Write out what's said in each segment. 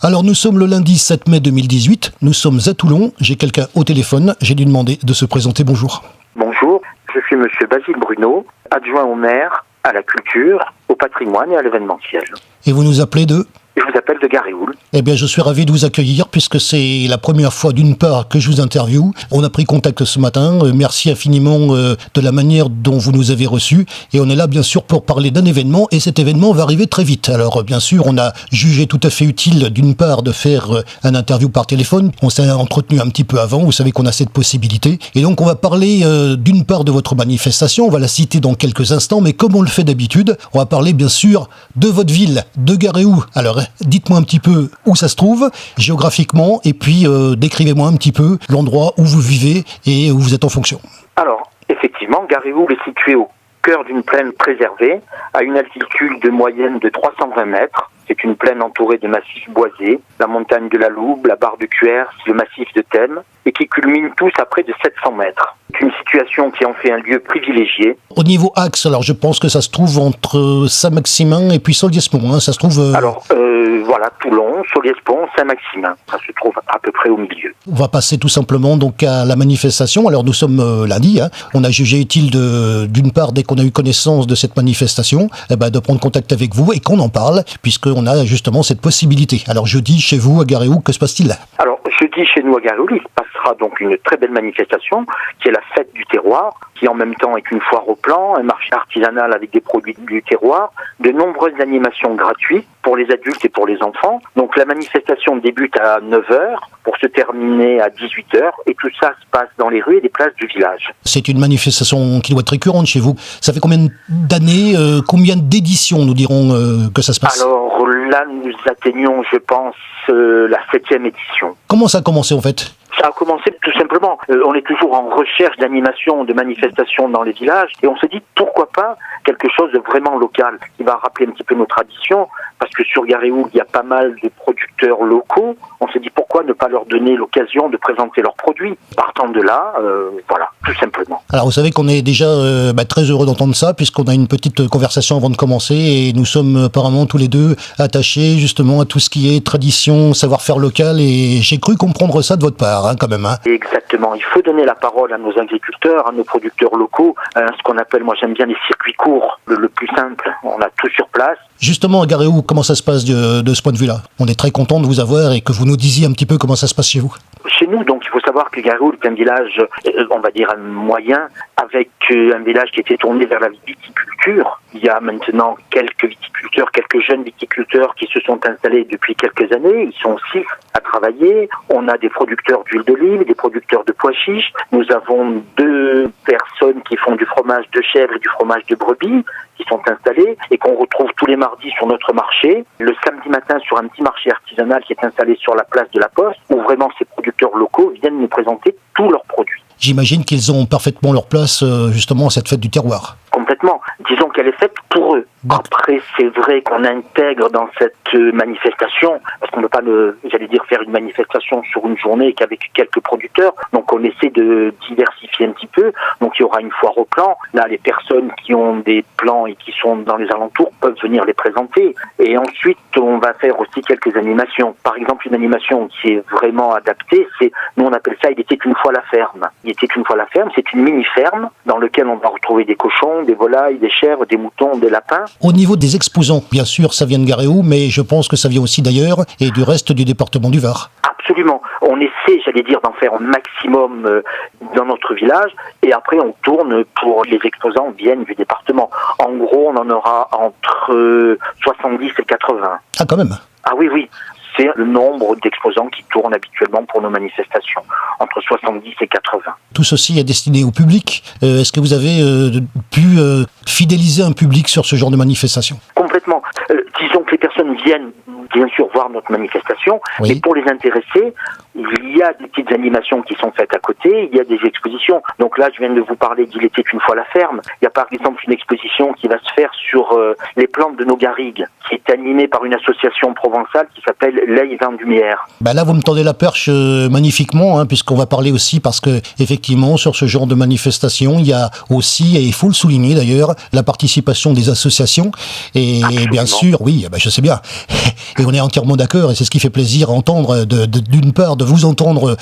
Alors nous sommes le lundi 7 mai 2018, nous sommes à Toulon, j'ai quelqu'un au téléphone, j'ai lui demandé de se présenter, bonjour. Bonjour, je suis monsieur Basile Bruno, adjoint au maire, à la culture, au patrimoine et à l'événementiel. Et vous nous appelez de ? Je vous appelle de Garéoul. Eh bien, je suis ravi de vous accueillir puisque c'est la première fois d'une part que je vous interviewe. On a pris contact ce matin. Merci infiniment de la manière dont vous nous avez reçus. Et on est là, bien sûr, pour parler d'un événement. Et cet événement va arriver très vite. Alors, bien sûr, on a jugé tout à fait utile, d'une part, de faire un interview par téléphone. On s'est entretenu un petit peu avant. Vous savez qu'on a cette possibilité. Et donc, on va parler d'une part de votre manifestation. On va la citer dans quelques instants. Mais comme on le fait d'habitude, on va parler, bien sûr, de votre ville, de Garéoul. Alors, dites-moi un petit peu où ça se trouve, géographiquement, et puis décrivez-moi un petit peu l'endroit où vous vivez et où vous êtes en fonction. Alors, effectivement, Garéoul est situé au cœur d'une plaine préservée, à une altitude de moyenne de 320 mètres. C'est une plaine entourée de massifs boisés, la montagne de la Loube, la barre de Cuers, le massif de Thème, et qui culminent tous à près de 700 mètres. C'est une situation qui en fait un lieu privilégié. Au niveau axe, alors je pense que ça se trouve entre Saint-Maximin et puis Solliès-Pont, hein, ça se trouve... Alors, voilà, Toulon, Solliès-Pont, Saint-Maximin, ça se trouve à peu près au milieu. On va passer tout simplement donc à la manifestation. Alors nous sommes lundi, hein. On a jugé utile d'une part, dès qu'on a eu connaissance de cette manifestation, de prendre contact avec vous et qu'on en parle, puisqu'on a justement cette possibilité. Alors jeudi, chez vous, à Garéoul, que se passe-t-il ? Alors, jeudi, chez nous à Garéoul, il se passera donc une très belle manifestation, qui est la fête du terroir, qui en même temps est une foire au plan, un marché artisanal avec des produits du terroir, de nombreuses animations gratuites pour les adultes et pour les enfants. Donc la manifestation débute à 9h pour se terminer à 18h et tout ça se passe dans les rues et les places du village. C'est une manifestation qui doit être récurrente chez vous. Ça fait combien d'années, combien d'éditions, nous dirons, que ça se passe ? Alors là, nous atteignons, je pense, la 7e édition. Comment ça a commencé en fait ? Ça a commencé tout simplement, on est toujours en recherche d'animation, de manifestations dans les villages, et on se dit pourquoi pas quelque chose de vraiment local, qui va rappeler un petit peu nos traditions, parce que sur Garéoul, il y a pas mal de producteurs locaux, on s'est dit pourquoi ne pas leur donner l'occasion de présenter leurs produits. Partant de là, voilà, tout simplement. Alors vous savez qu'on est déjà très heureux d'entendre ça, puisqu'on a une petite conversation avant de commencer, et nous sommes apparemment tous les deux attachés justement à tout ce qui est tradition, savoir-faire local, et j'ai cru comprendre ça de votre part. Quand même, hein. Exactement, il faut donner la parole à nos agriculteurs, à nos producteurs locaux, ce qu'on appelle, moi j'aime bien les circuits courts, le plus simple, on a tout sur place. Justement, à Garéoul, comment ça se passe de ce point de vue-là ? On est très content de vous avoir et que vous nous disiez un petit peu comment ça se passe chez vous. Chez nous, donc, il faut savoir que Garéoul est un village, on va dire, moyen, avec un village qui était tourné vers la viticulture. Il y a maintenant quelques viticulteurs, quelques jeunes viticulteurs qui se sont installés depuis quelques années. Ils sont 6 à travailler. On a des producteurs d'huile d'olive, des producteurs de pois chiches. Nous avons 2 personnes qui font du fromage de chèvre et du fromage de brebis, qui sont installés et qu'on retrouve tous les mardis sur notre marché. Le samedi matin, sur un petit marché artisanal qui est installé sur la place de la Poste, où vraiment ces producteurs locaux viennent nous présenter tous leurs produits. J'imagine qu'ils ont parfaitement leur place justement à cette fête du terroir. Complètement. Disons qu'elle est faite pour eux. Après, c'est vrai qu'on intègre dans cette manifestation, parce qu'on ne peut pas, faire une manifestation sur une journée qu'avec quelques producteurs, donc on essaie de diversifier un petit peu. Donc il y aura une foire au plan. Là, les personnes qui ont des plans et qui sont dans les alentours peuvent venir les présenter. Et ensuite, on va faire aussi quelques animations. Par exemple, une animation qui est vraiment adaptée, nous on appelle ça « Il était une fois la ferme ». Il était une fois la ferme, c'est une mini-ferme dans laquelle on va retrouver des cochons, des volailles, des chèvres, des moutons, des lapins. Au niveau des exposants, bien sûr, ça vient de Garéoul, mais je pense que ça vient aussi d'ailleurs et du reste du département du Var. Absolument. On essaie, d'en faire un maximum dans notre village et après on tourne pour les exposants viennent du département. En gros, on en aura entre 70 et 80. Ah, quand même. Ah oui. C'est le nombre d'exposants qui tournent habituellement pour nos manifestations, entre 70 et 80. Tout ceci est destiné au public. Est-ce que vous avez pu fidéliser un public sur ce genre de manifestation ? Complètement. Disons que les personnes viennent bien sûr voir notre manifestation, oui. Mais pour les intéresser, il y a des petites animations qui sont faites à côté, il y a des expositions. Donc là, je viens de vous parler d'Il était une fois la ferme. Il y a par exemple une exposition qui va se faire sur les plantes de nos garrigues, qui est animée par une association provençale qui s'appelle L'Aille Vin Lumière. Là, vous me tendez la perche magnifiquement, puisqu'on va parler aussi, parce que effectivement, sur ce genre de manifestation, il y a aussi, et il faut le souligner d'ailleurs, la participation des associations. Et Absolument. bien sûr, oui, je sais bien. Et on est entièrement d'accord, et c'est ce qui fait plaisir à entendre, d'une part, de vous entendre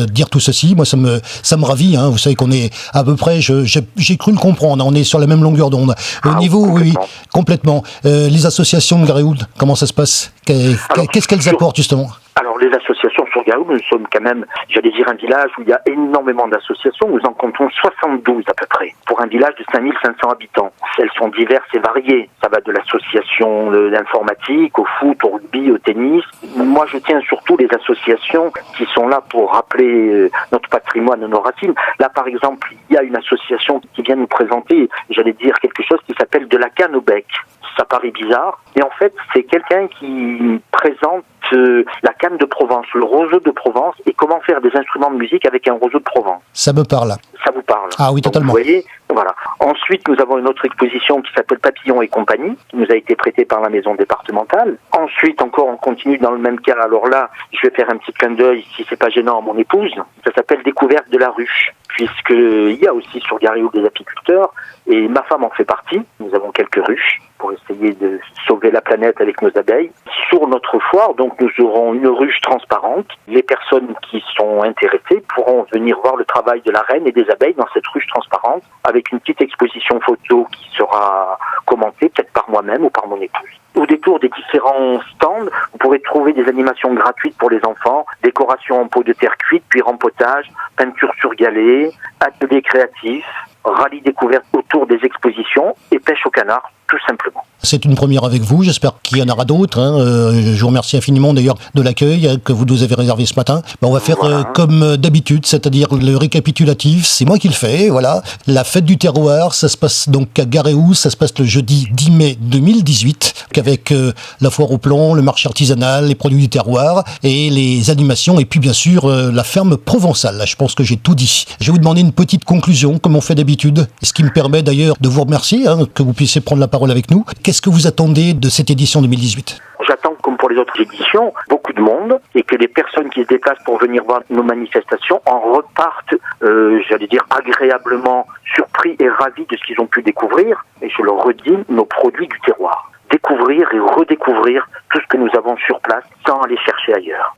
dire tout ceci. Moi, ça me ravit. Vous savez qu'on est à peu près, j'ai cru le comprendre, on est sur la même longueur d'onde. Au niveau, oui, complètement. Les associations de Garéoult, comment ça se passe? Qu'est-ce qu'elles apportent, justement? Alors, les associations sur Garéoult, nous sommes quand même, j'allais dire, un village où il y a énormément d'associations. Nous en comptons 72 à peu près, pour un village de 5500 habitants. Elles sont diverses et variées. Ça va de l'association d'informatique, au foot, au rugby, au tennis. Moi, je tiens surtout les associations qui sont là pour rappeler notre patrimoine, nos racines. Là, par exemple, il y a une association qui vient nous présenter, j'allais dire, quelque chose qui s'appelle de la canne au bec. Ça paraît bizarre, mais en fait, c'est quelqu'un qui présente la canne de Provence, le roseau de Provence, et comment faire des instruments de musique avec un roseau de Provence. Ça me parle. Ça vous parle? Ah oui, totalement. Donc, vous voyez, voilà. Ensuite, nous avons une autre exposition qui s'appelle Papillon et compagnie, qui nous a été prêtée par la maison départementale. Ensuite, encore, on continue dans le même cas. Alors là, je vais faire un petit clin d'œil, si c'est pas gênant, à mon épouse. Ça s'appelle Découverte de la ruche, puisqu'il y a aussi sur Garéoult des apiculteurs, et ma femme en fait partie. Nous avons quelques ruches pour essayer de sauver la planète avec nos abeilles. Sur notre foire, donc, nous aurons une ruche transparente. Les personnes qui sont intéressées pourront venir voir le travail de la reine et des abeilles dans cette ruche transparente, avec une petite exposition photo qui sera commentée peut-être par moi-même ou par mon épouse. Au détour des différents stands, vous pourrez trouver des animations gratuites pour les enfants, décoration en pot de terre cuite, puis rempotage, peinture sur galet, ateliers créatifs, rallye découverte autour des expositions et pêche au canard, tout simplement. C'est une première avec vous, j'espère qu'il y en aura d'autres. Je vous remercie infiniment d'ailleurs de l'accueil que vous nous avez réservé ce matin. On va faire comme d'habitude, c'est-à-dire le récapitulatif, c'est moi qui le fais, voilà. La fête du terroir, ça se passe donc à Garéoult, ça se passe le jeudi 10 mai 2018, avec la foire au plomb, le marché artisanal, les produits du terroir et les animations, et puis bien sûr la ferme provençale. Là, je pense que j'ai tout dit. Je vais vous demander une petite conclusion, comme on fait d'habitude, ce qui me permet d'ailleurs de vous remercier, que vous puissiez prendre la parole avec nous. Qu'est-ce que vous attendez de cette édition 2018 ? J'attends, comme pour les autres éditions, beaucoup de monde, et que les personnes qui se déplacent pour venir voir nos manifestations en repartent, j'allais dire, agréablement surpris et ravis de ce qu'ils ont pu découvrir. Et je le redis, nos produits du terroir. Découvrir et redécouvrir tout ce que nous avons sur place sans aller chercher ailleurs.